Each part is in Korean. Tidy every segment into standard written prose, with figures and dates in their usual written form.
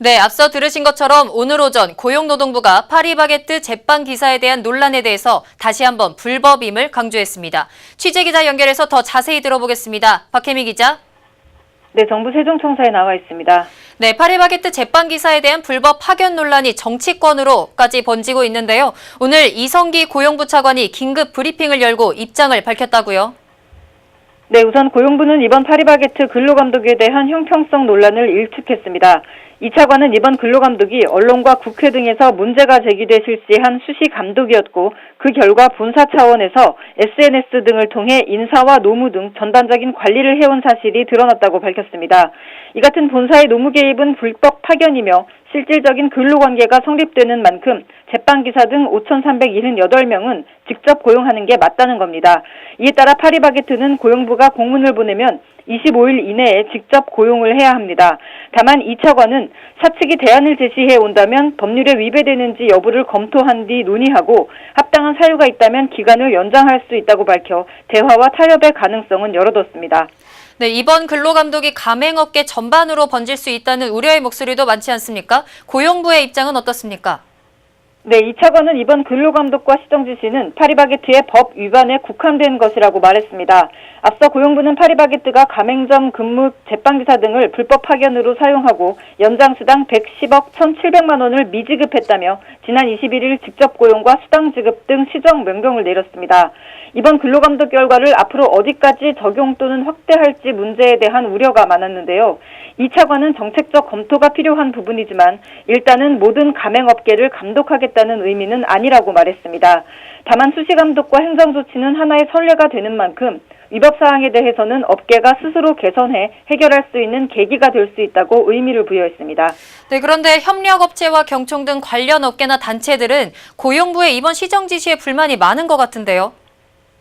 네, 앞서 들으신 것처럼 오늘 오전 고용노동부가 파리바게뜨 제빵 기사에 대한 논란에 대해서 다시 한번 불법임을 강조했습니다. 취재기자 연결해서 더 자세히 들어보겠습니다. 박혜미 기자. 네, 정부 세종청사에 나와 있습니다. 네, 파리바게뜨 제빵 기사에 대한 불법 파견 논란이 정치권으로까지 번지고 있는데요. 오늘 이성기 고용부 차관이 긴급 브리핑을 열고 입장을 밝혔다고요? 네, 우선 고용부는 이번 파리바게뜨 근로감독에 대한 형평성 논란을 일축했습니다. 이 차관은 이번 근로감독이 언론과 국회 등에서 문제가 제기돼 실시한 수시 감독이었고 그 결과 본사 차원에서 SNS 등을 통해 인사와 노무 등 전반적인 관리를 해온 사실이 드러났다고 밝혔습니다. 이 같은 본사의 노무 개입은 불법 파견이며 실질적인 근로관계가 성립되는 만큼 제빵기사 등 5,378명은 직접 고용하는 게 맞다는 겁니다. 이에 따라 파리바게뜨는 고용부가 공문을 보내면 25일 이내에 직접 고용을 해야 합니다. 다만 이 차관은 사측이 대안을 제시해 온다면 법률에 위배되는지 여부를 검토한 뒤 논의하고 합당한 사유가 있다면 기간을 연장할 수 있다고 밝혀 대화와 타협의 가능성은 열어뒀습니다. 네, 이번 근로감독이 가맹업계 전반으로 번질 수 있다는 우려의 목소리도 많지 않습니까? 고용부의 입장은 어떻습니까? 네, 이 차관은 이번 근로감독과 시정지시는 파리바게뜨의 법 위반에 국한된 것이라고 말했습니다. 앞서 고용부는 파리바게뜨가 가맹점 근무 제빵기사 등을 불법 파견으로 사용하고 연장수당 110억 1,700만 원을 미지급했다며 지난 21일 직접 고용과 수당 지급 등 시정 명령을 내렸습니다. 이번 근로감독 결과를 앞으로 어디까지 적용 또는 확대할지 문제에 대한 우려가 많았는데요. 이 차관은 정책적 검토가 필요한 부분이지만 일단은 모든 가맹업계를 감독하겠다는 의미는 아니라고 말했습니다. 다만 수시감독과 행정조치는 하나의 선례가 되는 만큼 위법사항에 대해서는 업계가 스스로 개선해 해결할 수 있는 계기가 될 수 있다고 의미를 부여했습니다. 네, 그런데 협력업체와 경총 등 관련 업계나 단체들은 고용부의 이번 시정 지시에 불만이 많은 것 같은데요.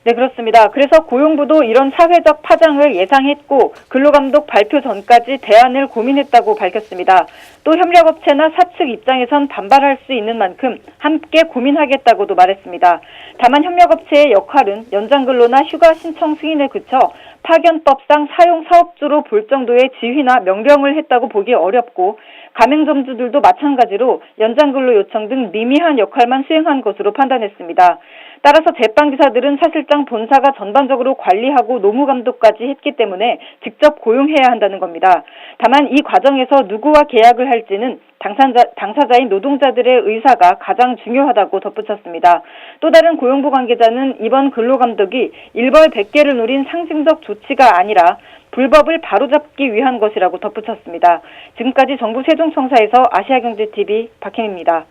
네, 그렇습니다. 그래서 고용부도 이런 사회적 파장을 예상했고 근로감독 발표 전까지 대안을 고민했다고 밝혔습니다. 또 협력업체나 사측 입장에선 반발할 수 있는 만큼 함께 고민하겠다고도 말했습니다. 다만 협력업체의 역할은 연장근로나 휴가 신청 승인에 그쳐 파견법상 사용 사업주로 볼 정도의 지휘나 명령을 했다고 보기 어렵고 가맹점주들도 마찬가지로 연장근로 요청 등 미미한 역할만 수행한 것으로 판단했습니다. 따라서 제빵기사들은 사실상 본사가 전반적으로 관리하고 노무감독까지 했기 때문에 직접 고용해야 한다는 겁니다. 다만 이 과정에서 누구와 계약을 할지는 당사자인 노동자들의 의사가 가장 중요하다고 덧붙였습니다. 또 다른 고용부 관계자는 이번 근로감독이 일벌백계를 노린 상징적 조치가 아니라 불법을 바로잡기 위한 것이라고 덧붙였습니다. 지금까지 정부 세종청사에서 아시아경제TV 박혜미입니다.